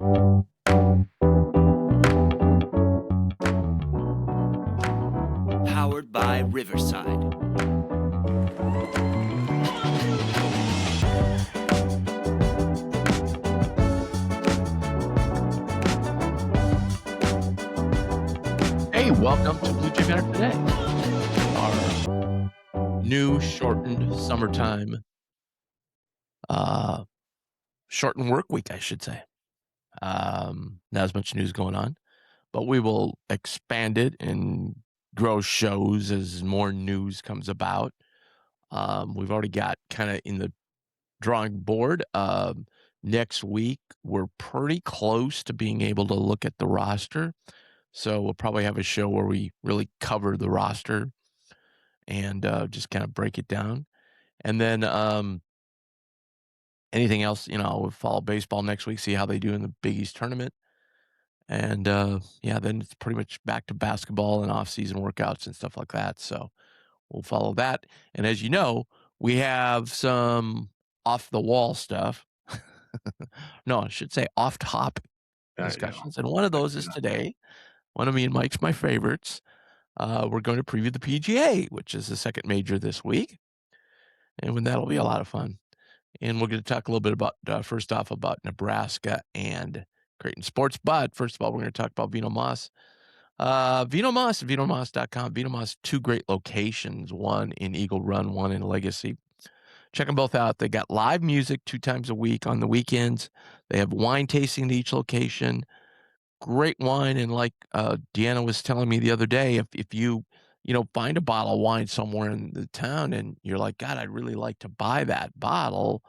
Powered by Riverside. Hey, welcome to BJB Today, our new shortened summertime, shortened work week, I should say. Not as much news going on, but we will expand it and grow shows as more news comes about. We've already got kind of in the drawing board. Next week, we're pretty close to being able to look at the roster. So we'll probably have a show where we really cover the roster and just kind of break it down. And then anything else, we'll follow baseball next week, see how they do in the Big East tournament. And then it's pretty much back to basketball and off-season workouts and stuff like that. So we'll follow that. And as you know, we have some off-the-wall stuff. No, I should say off-topic discussions. And one of those is today. One of me and Mike's my favorites. We're going to preview the PGA, which is the second major this week. And that'll be a lot of fun. And we're going to talk a little bit about, first off, about Nebraska and Creighton sports. But first of all, we're going to talk about Vino Moss. Vino Moss, VinoMoss.com. Vino Moss, two great locations, one in Eagle Run, one in Legacy. Check them both out. They got live music 2 times a week on the weekends. They have wine tasting at each location. Great wine. And like Deanna was telling me the other day, if you find a bottle of wine somewhere in the town and you're like, God, I'd really like to buy that bottle,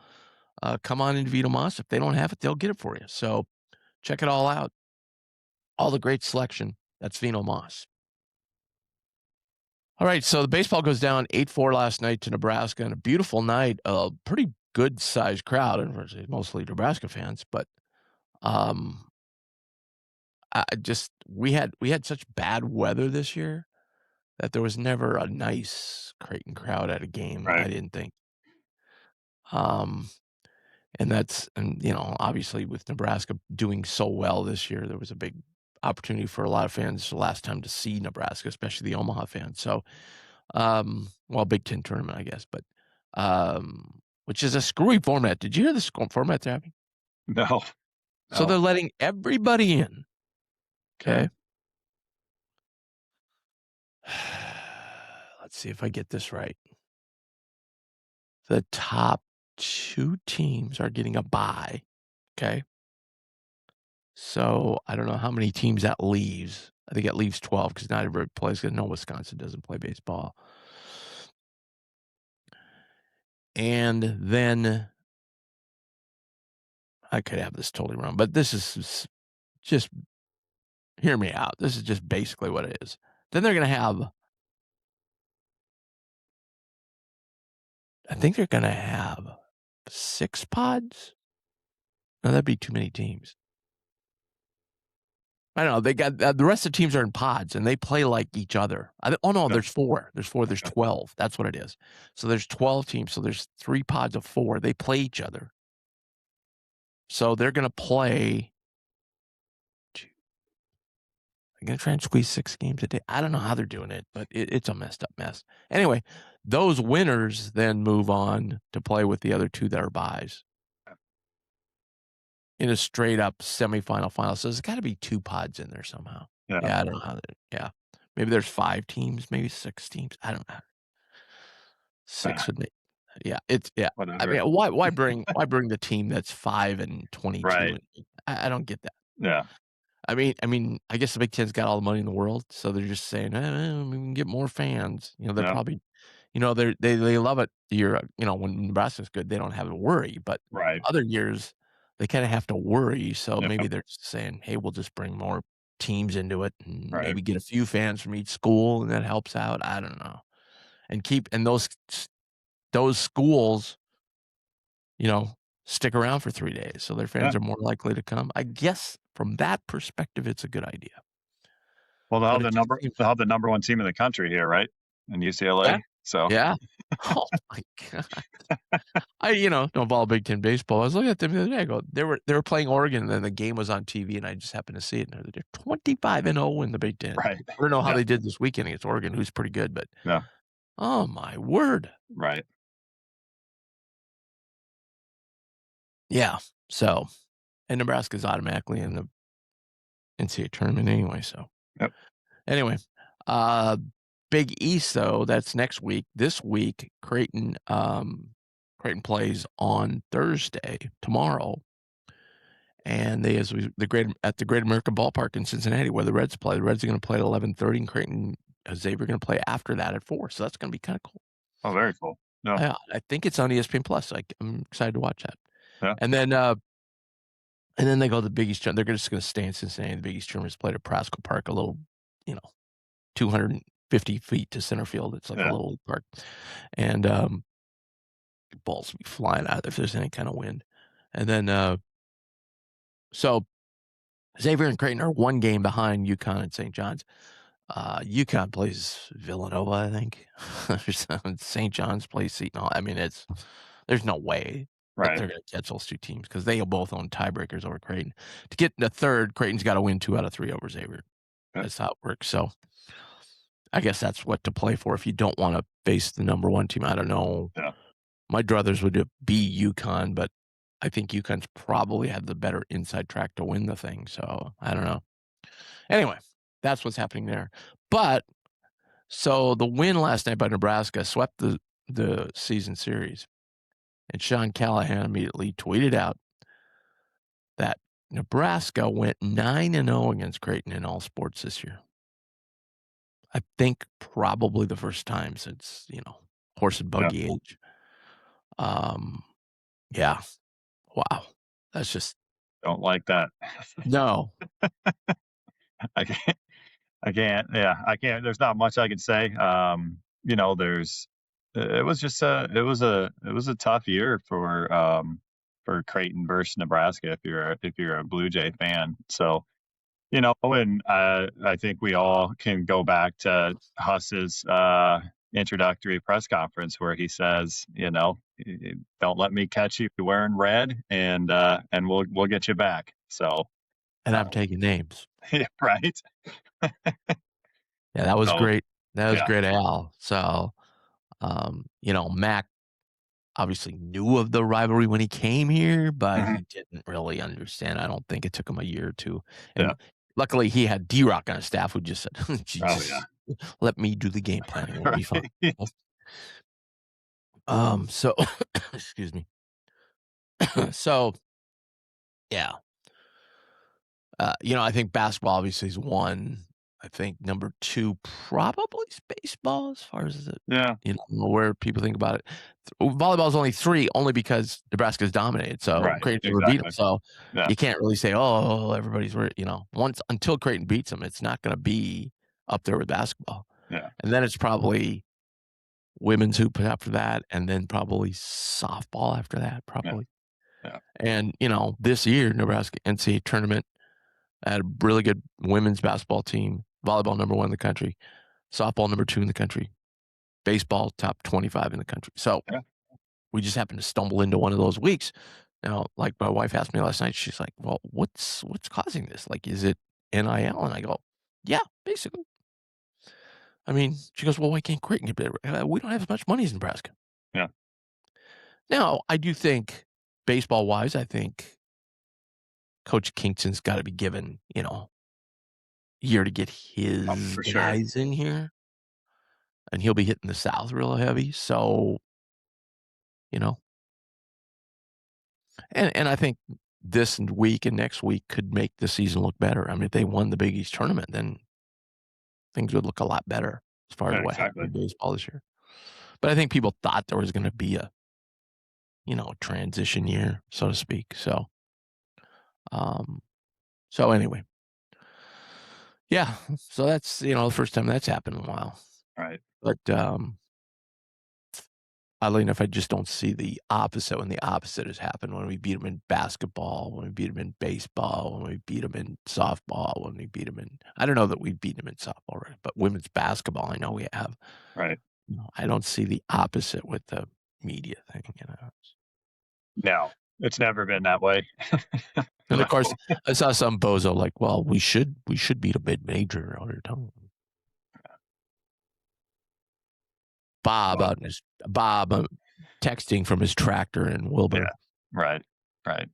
come on into Vino Moss. If they don't have it, they'll get it for you. So check it all out. All the great selection. That's Vino Moss. All right, so the baseball goes down 8-4 last night to Nebraska, and a beautiful night, a pretty good-sized crowd, and mostly Nebraska fans, but we had such bad weather this year that there was never a nice Creighton crowd at a game, Right. I didn't think. And obviously with Nebraska doing so well this year, there was a big opportunity for a lot of fans the last time to see Nebraska, especially the Omaha fans. So, Big Ten tournament, I guess, but which is a screwy format. Did you hear the format they're having? No. So they're letting everybody in. Okay. Let's see if I get this right. The top 2 teams are getting a bye. Okay. So I don't know how many teams that leaves. I think it leaves 12 because not everybody plays, because no, Wisconsin doesn't play baseball. And then I could have this totally wrong, but this is just, hear me out. This is just basically what it is. Then they're going to have, I think they're going to have 6 pods. No, that'd be too many teams. I don't know. They got the rest of the teams are in pods and they play like each other. There's 4. There's 12. That's what it is. So there's 12 teams. So there's 3 pods of 4. They play each other. So they're going to play. They're going to try and squeeze 6 games a day. I don't know how they're doing it, but it's a messed up mess. Anyway, those winners then move on to play with the other 2 that are buys in a straight up semifinal final. So there's got to be 2 pods in there somehow. Yeah, I don't know how. Maybe there's 5 teams, maybe 6 teams. I don't know. 6 would make. Yeah, it's whatever. I mean, why bring the team that's 5-22? Right. I don't get that. Yeah. I mean, I guess the Big Ten's got all the money in the world, so they're just saying, we can get more fans. They're probably, they love it. When Nebraska's good, they don't have to worry. But other years, they kind of have to worry. So maybe they're just saying, hey, we'll just bring more teams into it and maybe get a few fans from each school, and that helps out. I don't know. And those schools, stick around for 3 days, so their fans are more likely to come. I guess from that perspective, it's a good idea. Well, they'll have the number 1 team in the country here, right? In UCLA. Yeah. So yeah. Oh my God. don't follow Big Ten baseball. I was looking at them the other day. I go, they were playing Oregon, and then the game was on TV, and I just happened to see it. And they're 25-0 in the Big Ten. Right. I don't know how Yeah. they did this weekend against Oregon, who's pretty good, but Yeah. oh my word, Right. yeah. So, and Nebraska's automatically in the NCAA tournament anyway. So, Yep. Anyway, Big East though, that's next week. This week, Creighton plays on Thursday, tomorrow, and at the Great American Ballpark in Cincinnati, where the Reds play. The Reds are going to play at 11:30, and Creighton Xavier going to play after that at 4. So that's going to be kind of cool. Oh, very cool. Yeah. I think it's on ESPN Plus. I'm excited to watch that. Yeah. And then they go to the Big East tournament. They're just going to stay in Cincinnati. The Big East tournament is played at Prasco Park, a little, 250 feet to center field. It's like a little park, and balls will be flying out if there's any kind of wind. And then so Xavier and Creighton are one game behind UConn and St. John's. UConn plays Villanova, I think. St. John's plays Seton Hall. I mean, there's no way that they're going to catch those two teams because they both own tiebreakers over Creighton. To get the third, Creighton's got to win 2 out of 3 over Xavier. That's how it works. So I guess that's what to play for if you don't want to face the number 1 team. I don't know. Yeah. My druthers would be UConn, but I think UConn's probably had the better inside track to win the thing. So I don't know. Anyway, that's what's happening there. But so the win last night by Nebraska swept the season series. And Sean Callahan immediately tweeted out that Nebraska went 9-0 against Creighton in all sports this year. I think probably the first time since, horse and buggy age. Yeah. Wow. That's just Don't like that. no. I can't. Yeah, I can't. There's not much I can say. There's. It was just it was a tough year for Creighton versus Nebraska if you're a Blue Jay fan. So, and I think we all can go back to Huss's introductory press conference where he says, don't let me catch you wearing red, and we'll get you back. So, And I'm taking names. yeah, right. Yeah, that was great. That was yeah. great, Al. So, Mac obviously knew of the rivalry when he came here, but he didn't really understand. I don't think it took him a year or two. And luckily, he had D-Rock on his staff who just said, Jesus, let me do the game planning. We'll be fine. So, excuse me. So, yeah. I think basketball obviously is 1. I think number 2 probably is baseball as far as where people think about it. Volleyball is only 3, only because Nebraska's dominated. So Creighton never beat them. So you can't really say, oh, everybody's until Creighton beats them, it's not going to be up there with basketball. Yeah. And then it's probably women's hoop after that, and then probably softball after that, probably. Yeah. And this year Nebraska NCAA tournament had a really good women's basketball team, volleyball number 1 in the country, softball number 2 in the country, baseball top 25 in the country. So we just happened to stumble into one of those weeks. Now, like my wife asked me last night, she's like, well, what's causing this? Like, is it NIL? And I go, yeah, basically. I mean, she goes, well, why can't Creighton get better? We don't have as much money as Nebraska. Yeah. Now, I do think baseball-wise, I think Coach Kingston's got to be given, year to get his guys in here. And he'll be hitting the South real heavy. So, and I think this week and next week could make the season look better. I mean, if they won the Big East tournament, then things would look a lot better as far as what happened in baseball this year. But I think people thought there was going to be a transition year, so to speak. So, anyway, yeah. So that's the first time that's happened in a while. Right. But oddly enough, I just don't see the opposite when the opposite has happened. When we beat them in basketball, when we beat them in baseball, when we beat them in softball, when we beat them in I don't know that we beat them in softball, right? But women's basketball, I know we have. Right. I don't see the opposite with the media thing. No, it's never been that way. And So, of course, I saw some bozo like, well, we should beat a mid-major all your time. Bob well, out in his Bob texting from his tractor in Wilbur. right. So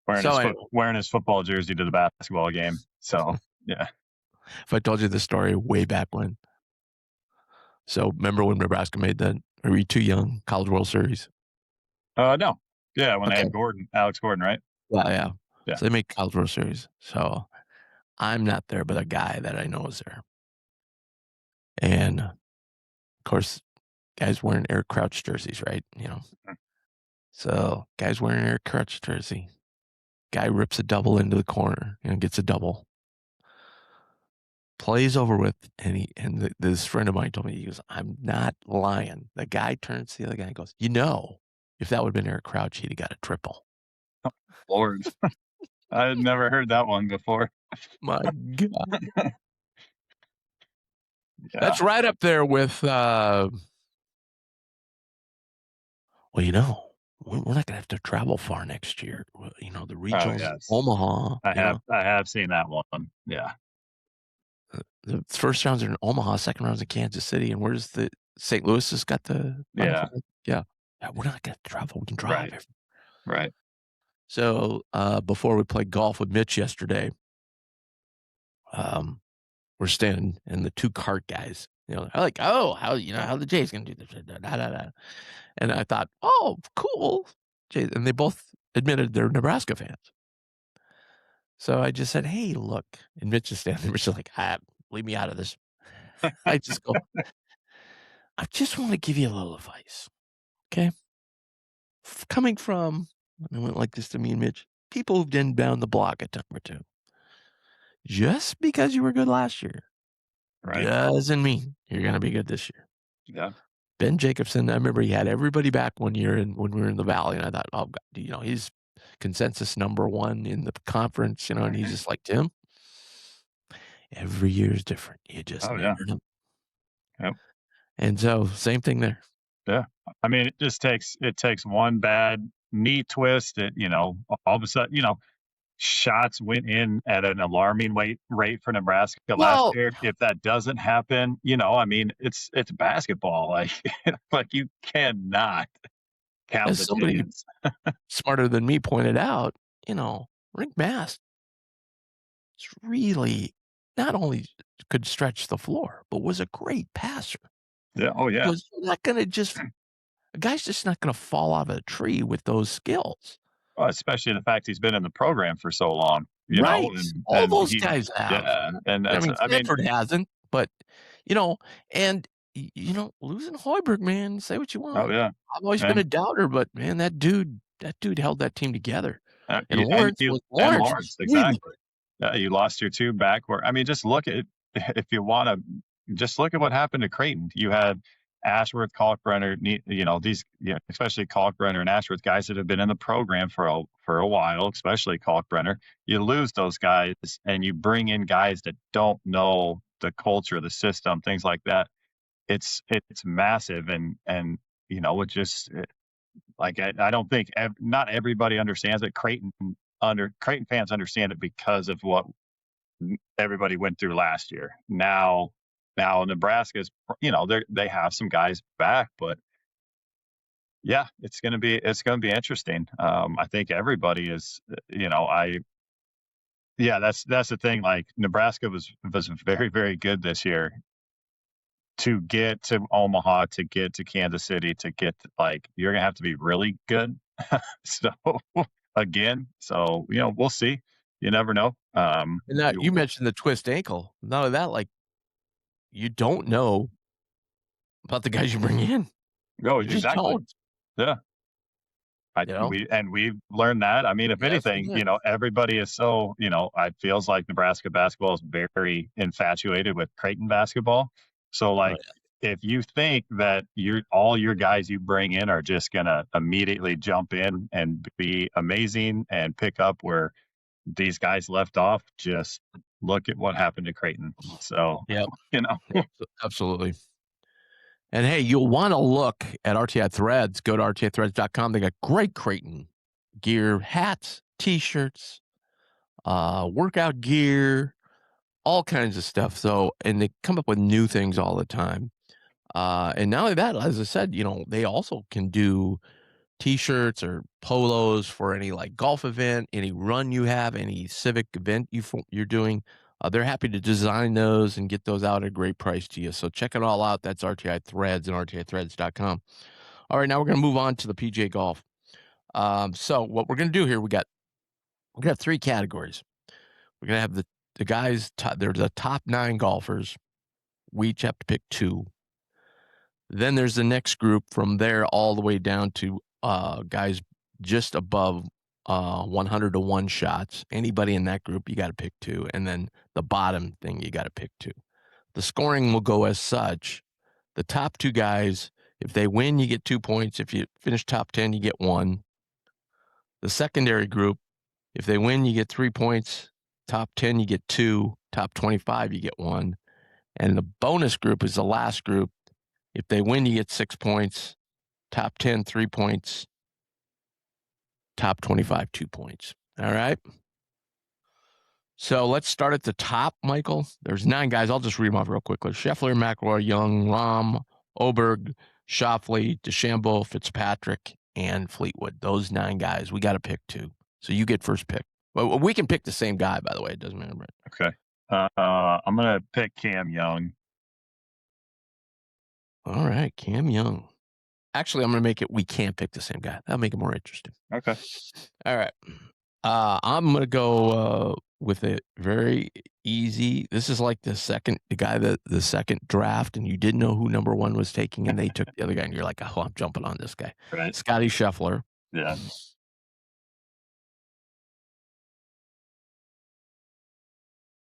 anyway, Wearing his football jersey to the basketball game. So yeah. if I told you the story way back when. So remember when Nebraska made that? Are we too young? College World Series. No. Yeah, when they Okay. had Alex Gordon, right? Yeah. Yeah. So they made College World Series. So I'm not there, but a guy that I know is there. And of course, guys wearing Eric Crouch jerseys, right? So guys wearing Eric Crouch jersey. Guy rips a double into the corner and gets a double. Plays over with, and this friend of mine told me, he goes, I'm not lying. The guy turns to the other guy and goes, if that would have been Eric Crouch, he'd have got a triple. Lord. I had never heard that one before. My God. Yeah. That's right up there with, well, we're not going to have to travel far next year. The regionals, yes. Omaha. I have seen that one. Yeah. The first rounds are in Omaha, second rounds in Kansas City, and where's the St. Louis has got the Yeah. Yeah, we're not going to travel. We can drive. Right. So before we played golf with Mitch yesterday, we're standing, and the two cart guys, they're like, oh, how the Jays gonna do this? And I thought, oh, cool, Jays, and they both admitted they're Nebraska fans. So I just said, hey, look, and Mitch is standing there. Mitch is like, leave me out of this. I just go, I just want to give you a little advice, okay? Coming from, and I went like this to me and Mitch, people who've been down the block a time or two. Just because you were good last year doesn't mean you're going to be good this year. Yeah. Ben Jacobson, I remember he had everybody back one year when we were in the Valley, and I thought, oh, God, he's consensus #1 in the conference, and he's just like, Tim, every year is different. You just never know. Yep. And so same thing there. Yeah. I mean, it takes one bad knee twist that, all of a sudden, shots went in at an alarming rate for Nebraska last year. If that doesn't happen, I mean, it's basketball. Like you cannot count As the somebody chickens. smarter than me pointed out, Rick Mast really not only could stretch the floor, but was a great passer. Yeah. Oh yeah. Was not going to a guy's just not going to fall out of a tree with those skills. Well, especially the fact he's been in the program for so long, Right. All those guys have. Yeah, and that's, Stanford hasn't, but and losing Hoiberg, man, say what you want. Oh yeah. I've always been a doubter, but man, that dude held that team together. And Lawrence, exactly. You lost your two backward. I mean, just look at if you want to, just look at what happened to Creighton. You had Ashworth, Kalkbrenner, especially Kalkbrenner and Ashworth, guys that have been in the program for a while, especially Kalkbrenner. You lose those guys, and you bring in guys that don't know the culture, the system, things like that. It's massive, and it just like I don't think not everybody understands it. Creighton fans understand it because of what everybody went through last year. Now Nebraska's, they have some guys back, but yeah, it's going to be interesting. I think everybody is, that's the thing. Like Nebraska was very, very good this year. To get to Omaha, to get to Kansas City, to get you're going to have to be really good. So again, we'll see. You never know. And now you mentioned the twist ankle. None of that, you don't know about the guys you bring in. Oh, you exactly. Just don't. Yeah. We've learned that. I mean, if anything, everybody is so, it feels like Nebraska basketball is very infatuated with Creighton basketball. So if you think that all your guys you bring in are just going to immediately jump in and be amazing and pick up where these guys left off, just look at what happened to Creighton. So, yeah, absolutely. And hey, you'll want to look at RTI Threads. Go to rtithreads.com. They got great Creighton gear, hats, T-shirts, workout gear, all kinds of stuff. So, and they come up with new things all the time. And not only that, as I said, they also can do T-shirts or polos for any like golf event, any run you have, any civic event you're doing. They're happy to design those and get those out at a great price to you. So check it all out. That's RTI Threads and rtithreads.com. All right, now we're going to move on to the PGA Golf. So what we're going to do here, we're going to have 3 categories. We're going to have the guys, they're the top 9 golfers. We each have to pick 2. Then there's the next group from there all the way down to guys just above 100 to 1 shots. Anybody in that group, you got to pick 2. And then the bottom thing, you got to pick 2. The scoring will go as such. The top 2 guys, if they win, you get 2 points. If you finish top 10, you get 1. The secondary group, if they win, you get 3 points. Top 10, you get 2. Top 25, you get 1. And the bonus group is the last group. If they win, you get 6 points. Top 10, 3 points. Top 25, 2 points. All right. So let's start at the top, Michael. There's 9 guys. I'll just read them off real quickly. Scheffler, McIlroy, Young, Rahm, Oberg, Schauffele, DeChambeau, Fitzpatrick, and Fleetwood. Those 9 guys. We got to pick 2. So you get first pick. Well, we can pick the same guy, by the way. It doesn't matter. Okay. I'm going to pick Cam Young. All right, Cam Young. Actually, I'm going to make it we can't pick the same guy. That'll make it more interesting. Okay. All right. I'm going to go with it very easy. This is like the second draft, and you didn't know who number 1 was taking, and they took the other guy, and you're like, oh, I'm jumping on this guy. Right. Scotty Scheffler. Yeah.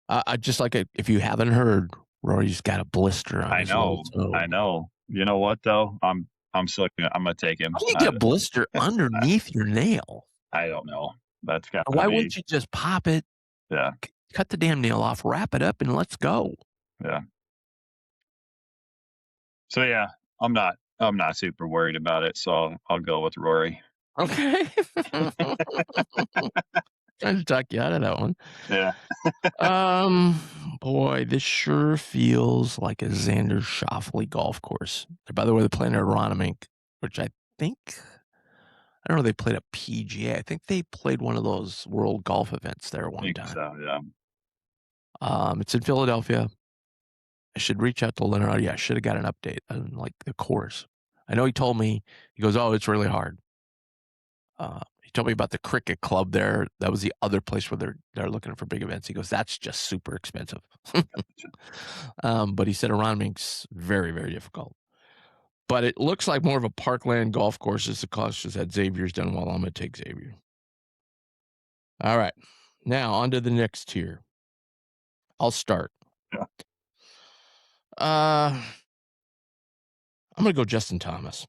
I just like it. If you haven't heard, Rory's got a blister on his little toe. I know. You know what though? I'm still I'm gonna take him. How do you get a blister underneath your nail? I don't know. That's got. Why wouldn't you just pop it? Yeah. Cut the damn nail off, wrap it up, and let's go. Yeah. So yeah, I'm not super worried about it. So I'll go with Rory. Okay. Trying to talk you out of that one. Yeah. Boy, this sure feels like a Xander Schauffele golf course. By the way, they're playing at Ronimink, which I think, I don't know, they played a PGA. I think they played one of those world golf events there one time. So, yeah. It's in Philadelphia. I should reach out to Leonard. Yeah, I should have got an update on like the course. I know he told me, he goes, oh, it's really hard. He told me about the cricket club there. That was the other place where they're looking for big events. He goes, that's just super expensive. But he said Ronimink's very, very difficult. But it looks like more of a parkland golf course as the cost just had Xavier's done. Well, I'm going to take Xavier. All right. Now on to the next tier. I'll start. Yeah. I'm going to go Justin Thomas.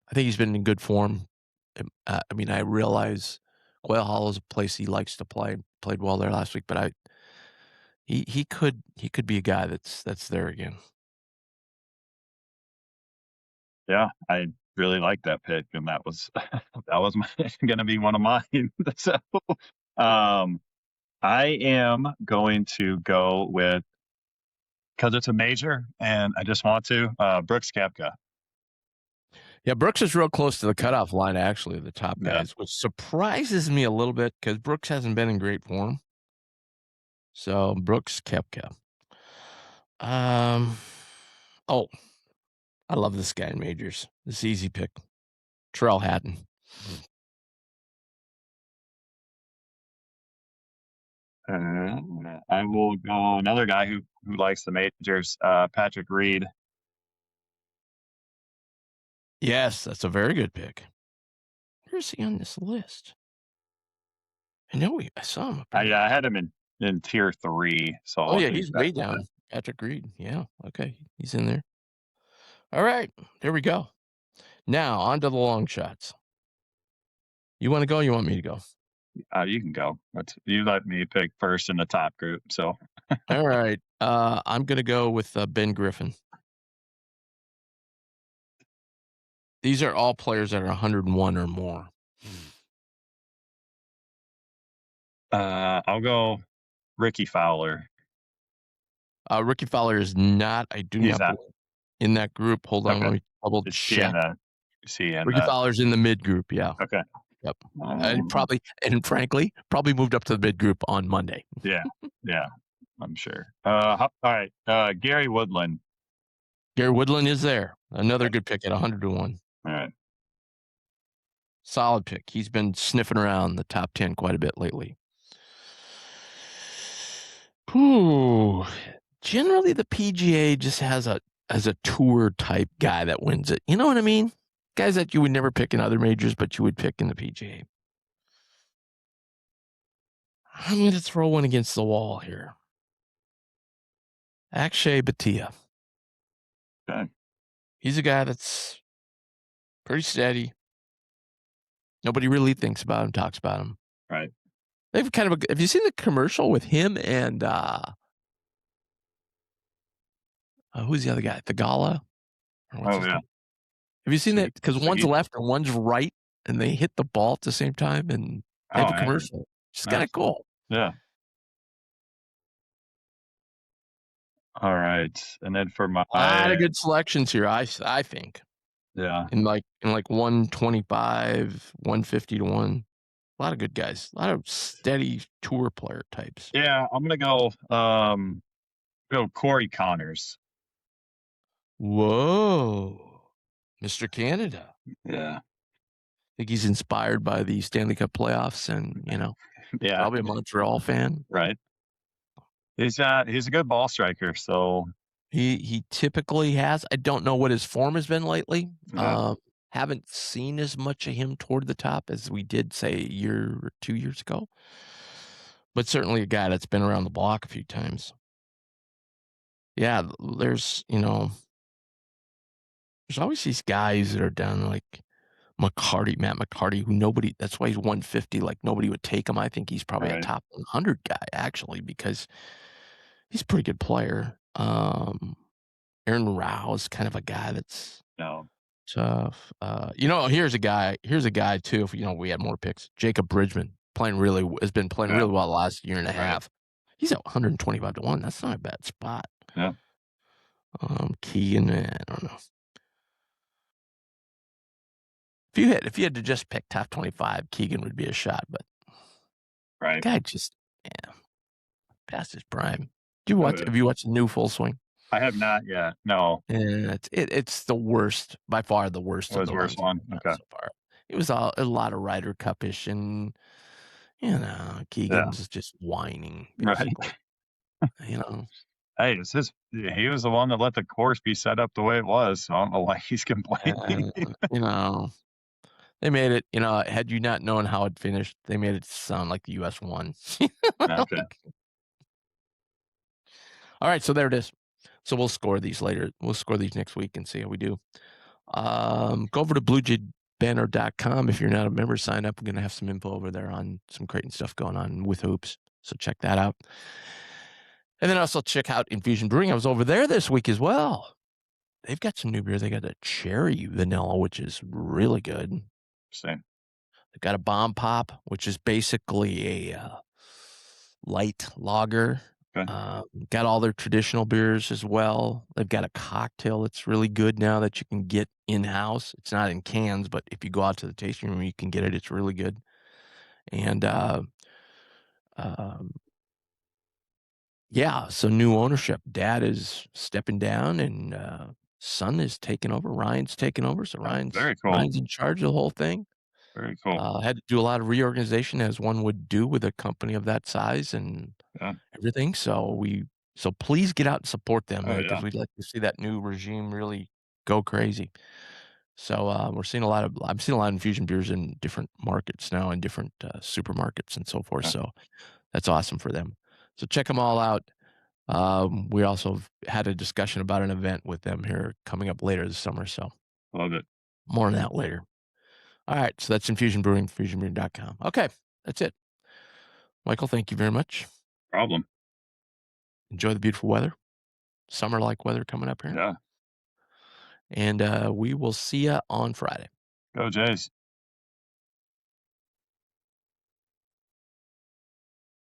I think he's been in good form. I mean, I realize Quail Hollow is a place he likes to play. Played well there last week, but he could be a guy that's there again. Yeah, I really like that pick, and that was going to be one of mine. So, I am going to go with, because it's a major, and I just want to, Brooks Koepka. Yeah, Brooks is real close to the cutoff line, actually, the top guys, which surprises me a little bit because Brooks hasn't been in great form. So, Brooks Koepka. Oh, I love this guy in majors. This easy pick. Terrell Hatton. I will go another guy who likes the majors, Patrick Reed. Yes, that's a very good pick. Where's he on this list? I know I saw him. I had him in tier 3. So oh yeah, he's way down. Patrick Reed. Yeah, okay, he's in there. All right, there we go. Now on to the long shots. You want to go? Or you want me to go? You can go. You let me pick first in the top group. So all right, I'm gonna go with, Ben Griffin. These are all players that are 101 or more. I'll go Ricky Fowler. Ricky Fowler is not I do He's not not believe in that group. Hold on, let okay. me double Is he in check. that? Is he in Ricky that? Fowler's in the mid group, yeah. Okay. Yep. Um, Frankly, probably moved up to the mid group on Monday. yeah, yeah, I'm sure. All right. Gary Woodland. Gary Woodland is there. Another Okay. good pick at 100 to 1. All right. Solid pick. He's been sniffing around the top 10 quite a bit lately. Ooh. Generally, the PGA just has a tour type guy that wins it. You know what I mean? Guys that you would never pick in other majors, but you would pick in the PGA. I'm going to throw one against the wall here. Akshay Bhatia. Okay. He's a guy that's pretty steady. Nobody really thinks about him, talks about him. Right. They've kind of have you seen the commercial with him and who's the other guy? The Gala? Or what's Oh his yeah. name? Have you seen So, that? Because so one's he. left and one's right, and they hit the ball at the same time, and they Oh, have a I haven't. commercial. It's kind Nice. of cool. Yeah. All right. And then for my A lot of good selections here, I think. yeah. In like 125, 150 to 1. A lot of good guys. A lot of steady tour player types. Yeah, I'm gonna go Corey Connors. Whoa. Mr. Canada. Yeah. Think he's inspired by the Stanley Cup playoffs and, Yeah. probably a Montreal fan. Right. He's a good ball striker, so He typically has. I don't know what his form has been lately. yeah. Haven't seen as much of him toward the top as we did, say, a year or 2 years ago. But certainly a guy that's been around the block a few times. Yeah, there's always these guys that are down like Matt McCarty, who that's why he's 150, like nobody would take him. I think he's probably a Right. top 100 guy, actually, because he's a pretty good player. Aaron Rao is kind of a guy that's No. tough. Here's a guy too. If we had more picks, Jacob Bridgman has been playing Yeah. really well the last year and a Right. half. He's at 125 to 1. That's not a bad spot. Yeah. Keegan, I don't know. If you had to just pick top 25, Keegan would be a shot, but Right. guy just past his prime. Oh, yeah. Have you watched the new Full Swing? I have not yet. No. Yeah, it's the worst, by far the worst That of was the the worst ones one. I've done Okay. so far. It was a lot of Ryder Cup-ish, and Yeah. Keegan's just whining Right. basically. You know, Hey, he was the one that let the course be set up the way it was. So I don't know why he's complaining. uh, you know, they made it. Had you not known how it finished, they made it sound like the U.S. won. Okay. All right, so there it is. So we'll score these later. We'll score these next week and see how we do. Go over to bluejaybanner.com. If you're not a member, sign up. We're going to have some info over there on some Creighton stuff going on with hoops. So check that out. And then also check out Infusion Brewing. I was over there this week as well. They've got some new beer. They got a cherry vanilla, which is really good. Same. They've got a bomb pop, which is basically a light lager. Okay. Got all their traditional beers as well. They've got a cocktail that's really good now that you can get in-house. It's not in cans, but if you go out to the tasting room, you can get it. It's really good. And so new ownership. Dad is stepping down, and son is taking over. Ryan's taking over. So Very cool. Ryan's in charge of the whole thing. Very cool. Had to do a lot of reorganization, as one would do with a company of that size and Yeah. everything. So please get out and support them, Oh, because yeah. we'd like to see that new regime really go crazy. So I'm seeing a lot of infusion beers in different markets now, in different supermarkets and so forth. Okay. So that's awesome for them. So check them all out. We also had a discussion about an event with them here coming up later this summer. So Love it. more on that later. All right. So that's Infusion Brewing, infusionbrewing.com. Okay. That's it. Michael, thank you very much. Problem. Enjoy the beautiful weather, summer-like weather coming up here, Yeah. and we will see ya on Friday. Go Jays.